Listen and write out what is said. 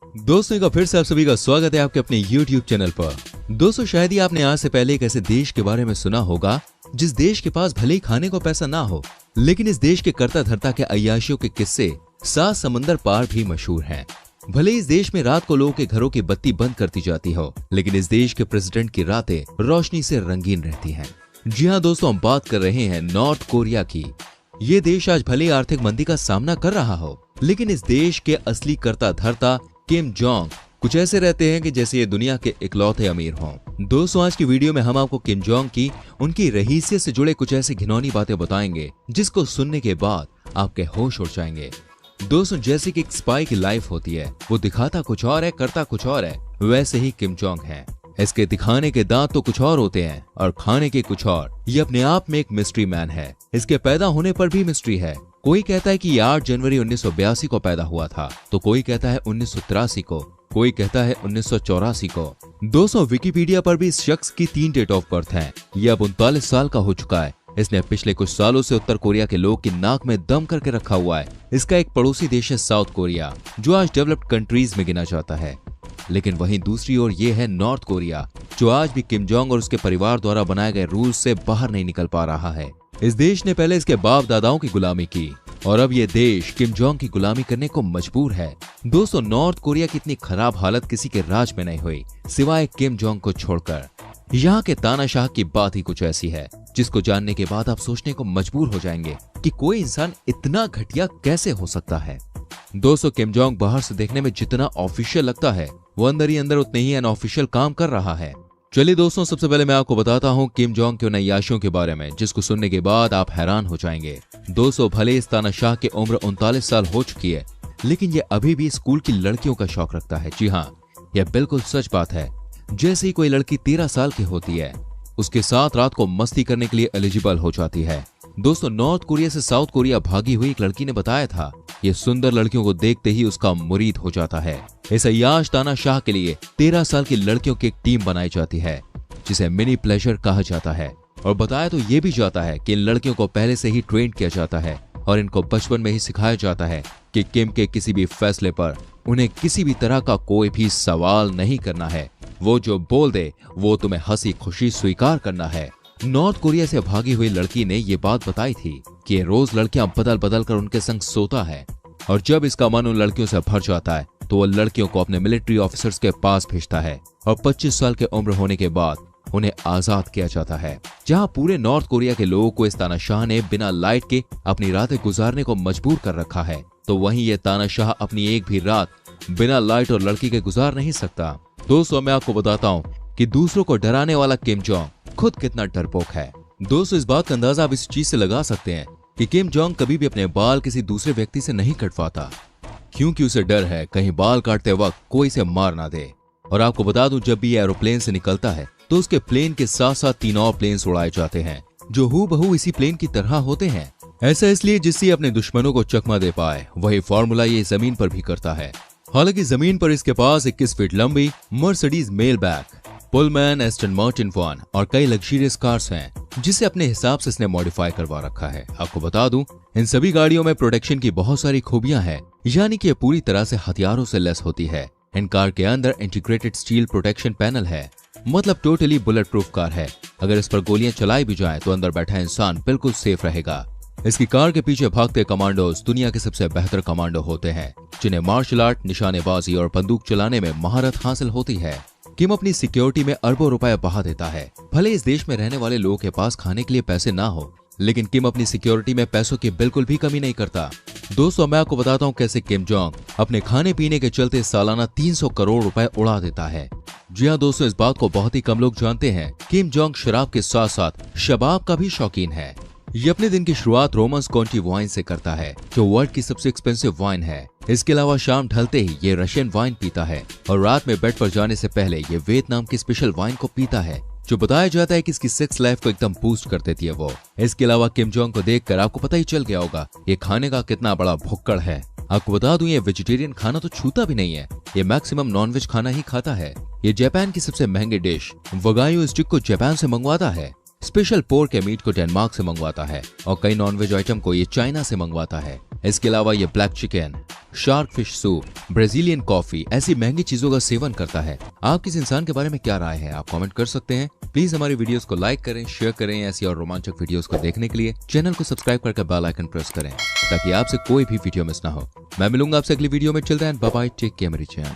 दोस्तों का फिर से आप सभी का स्वागत है आपके अपने YouTube चैनल पर। दोस्तों शायद ही आपने आज से पहले एक ऐसे देश के बारे में सुना होगा जिस देश के पास भले ही खाने को पैसा ना हो, लेकिन इस देश के करता धरता के अय्याशियों के किस्से 7 समंदर पार भी मशहूर हैं। भले इस देश में रात को लोगों के घरों की बत्ती बंद करती जाती हो, लेकिन इस देश के प्रेसिडेंट की रातें रोशनी से रंगीन रहती हैं। जी हाँ दोस्तों, हम बात कर रहे हैं नॉर्थ कोरिया की। ये देश आज भले आर्थिक मंदी का सामना कर रहा हो, लेकिन इस देश के असली करता धरता किम जोंग कुछ ऐसे रहते हैं कि जैसे ये दुनिया के इकलौते अमीर हों। दोस्तों आज की वीडियो में हम आपको किम जोंग की उनकी रहीसियत से जुड़े कुछ ऐसी घिनौनी बातें बताएंगे जिसको सुनने के बाद आपके होश उड़ जाएंगे। दोस्तों जैसे कि एक स्पाई की लाइफ होती है, वो दिखाता कुछ और है, करता कुछ और है, वैसे ही किम जोंग है। इसके दिखाने के दांत तो कुछ और होते हैं और खाने के कुछ और। ये अपने आप में एक मिस्ट्री मैन है। इसके पैदा होने पर भी मिस्ट्री है। कोई कहता है कि ये 8 जनवरी 1982 को पैदा हुआ था, तो कोई कहता है 1983 को, कोई कहता है 1984 को। दोस्तों विकिपीडिया पर भी इस शख्स की 3 डेट ऑफ बर्थ है। ये अब 39 साल का हो चुका है। इसने पिछले कुछ सालों से उत्तर कोरिया के लोग की नाक में दम करके रखा हुआ है। इसका एक पड़ोसी देश है साउथ कोरिया, जो आज डेवलप्ड कंट्रीज में गिना जाता है। लेकिन वहीं दूसरी ओर ये है नॉर्थ कोरिया, जो आज भी किम जोंग और उसके परिवार द्वारा बनाए गए रूल्स से बाहर नहीं निकल पा रहा है। इस देश ने पहले इसके बाप दादाओं की गुलामी की और अब ये देश किम जोंग की गुलामी करने को मजबूर है। दोस्तों नॉर्थ कोरिया की इतनी खराब हालत किसी के राज में नहीं हुई सिवाय किम जोंग को छोड़कर। यहाँ के तानाशाह की बात ही कुछ ऐसी है जिसको जानने के बाद आप सोचने को मजबूर हो जाएंगे कि कोई इंसान इतना घटिया कैसे हो सकता है। दोस्तों किम जोंग बाहर से देखने में जितना ऑफिशियल लगता है, वो अंदर ही अंदर उतने ही अनऑफिशियल काम कर रहा है। चलिए दोस्तों सबसे पहले मैं आपको बताता हूँ किम जोंग के उन अय्याशियों के बारे में जिसको सुनने के बाद आप हैरान हो जाएंगे। दोस्तों भले इस तानाशाह की उम्र 39 साल हो चुकी है, लेकिन ये अभी भी स्कूल की लड़कियों का शौक रखता है। जी हाँ, यह बिल्कुल सच बात है। जैसे ही कोई लड़की 13 साल की होती है, उसके साथ रात को मस्ती करने के लिए एलिजिबल हो जाती है। दोस्तों नॉर्थ कोरिया से साउथ कोरिया भागी हुई एक लड़की ने बताया था, ये सुंदर लड़कियों को देखते ही उसका मुरीद हो जाता है। इस अय्याश तानाशाह के लिए 13 साल की लड़कियों की एक टीम बनाई जाती है जिसे मिनी प्लेजर कहा जाता है। और बताया तो ये भी जाता है कि इन लड़कियों को पहले से ही ट्रेन किया जाता है और इनको बचपन में ही सिखाया जाता है कि किम के किसी भी फैसले पर उन्हें किसी भी तरह का कोई भी सवाल नहीं करना है। वो जो बोल दे वो तुम्हें हंसी खुशी स्वीकार करना है। नॉर्थ कोरिया से भागी हुई लड़की ने ये बात बताई थी कि ये रोज लड़कियां बदल बदल कर उनके संग सोता है और जब इसका मन उन लड़कियों से भर जाता है तो वो लड़कियों को अपने मिलिट्री ऑफिसर्स के पास भेजता है और 25 साल की उम्र होने के बाद उन्हें आजाद किया जाता है। जहां पूरे नॉर्थ कोरिया के लोगों को इस तानाशाह ने बिना लाइट के अपनी रातें गुजारने को मजबूर कर रखा है, तो वहीं ये तानाशाह अपनी एक भी रात बिना लाइट और लड़की के गुजार नहीं सकता। दोस्तों मैं आपको बताता हूँ कि दूसरों को डराने वाला किम जोंग खुद कितना डरपोक है। दोस्तों इस बात का अंदाजा आप इस चीज से लगा सकते हैं कि किम जोंग कभी भी अपने बाल किसी दूसरे व्यक्ति से नहीं कटवाता, क्योंकि उसे डर है कहीं बाल काटते वक्त कोई इसे मार ना दे। और आपको बता दूं जब भी एरोप्लेन से निकलता है तो उसके प्लेन के साथ साथ 3 और प्लेन्स उड़ाए जाते हैं जो हूबहू इसी प्लेन की तरह होते हैं। ऐसा इसलिए जिससे अपने दुश्मनों को चकमा दे पाए। वही फॉर्मूला ये जमीन पर भी करता है। हालांकि जमीन पर इसके पास 21 फीट लंबी Mercedes Maybach, Pullman, Aston Martin one और कई लग्जरियस कार्स हैं जिसे अपने हिसाब से इसने मॉडिफाई करवा रखा है। आपको बता दूं इन सभी गाड़ियों में प्रोटेक्शन की बहुत सारी खूबियां हैं, यानी कि ये पूरी तरह से हथियारों से लैस होती है। इन कार के अंदर इंटीग्रेटेड स्टील प्रोटेक्शन पैनल है, मतलब टोटली बुलेट प्रूफ कार है। अगर इस पर गोलियां चलाई भी जाए तो अंदर बैठा इंसान बिल्कुल सेफ रहेगा। इसकी कार के पीछे भागते कमांडोज दुनिया के सबसे बेहतर कमांडो होते हैं, जिन्हें मार्शल आर्ट, निशानेबाजी और बंदूक चलाने में महारत हासिल होती है। किम अपनी सिक्योरिटी में अरबों रुपए बहा देता है। भले इस देश में रहने वाले लोगों के पास खाने के लिए पैसे ना हो, लेकिन किम अपनी सिक्योरिटी में पैसों की बिल्कुल भी कमी नहीं करता। दोस्तों मैं आपको बताता हूँ कैसे किम जोंग अपने खाने पीने के चलते सालाना 300 करोड़ रुपए उड़ा देता है। जी हाँ दोस्तों, इस बात को बहुत ही कम लोग जानते हैं। किम जोंग शराब के साथ साथ शबाब का भी शौकीन है। ये अपने दिन की शुरुआत रोमन्स काउंटी वाइन से करता है, जो वर्ल्ड की सबसे एक्सपेंसिव वाइन है। इसके अलावा शाम ढलते ही ये रशियन वाइन पीता है और रात में बेड पर जाने से पहले ये वियतनाम की स्पेशल वाइन को पीता है, जो बताया जाता है कि इसकी सेक्स लाइफ को एकदम बूस्ट कर देती है वो। इसके अलावा किम जोंग को देखकर आपको पता ही चल गया होगा ये खाने का कितना बड़ा भुक्कड़ है। आपको बता दूं ये वेजिटेरियन खाना तो छूता भी नहीं है, ये मैक्सिमम नॉनवेज खाना ही खाता है। ये जापान की सबसे महंगी डिश वगायू स्टिक को जापान से मंगवाता है, स्पेशल पोर्क के मीट को डेनमार्क से मंगवाता है और कई नॉनवेज आइटम को ये चाइना से मंगवाता है। इसके अलावा ये black chicken, shark fish soup, Brazilian coffee ऐसी महंगी चीजों का सेवन करता है। आप किस इंसान के बारे में क्या राय है, आप कमेंट कर सकते हैं। प्लीज हमारी वीडियोस को लाइक करें, शेयर करें। ऐसी और रोमांचक वीडियोस को देखने के लिए चैनल को सब्सक्राइब करके बेल आइकन प्रेस करें ताकि आपसे कोई भी वीडियो मिस ना हो। मैं मिलूंगा आपसे अगली वीडियो में। Children bye bye, take care मेरी चैन।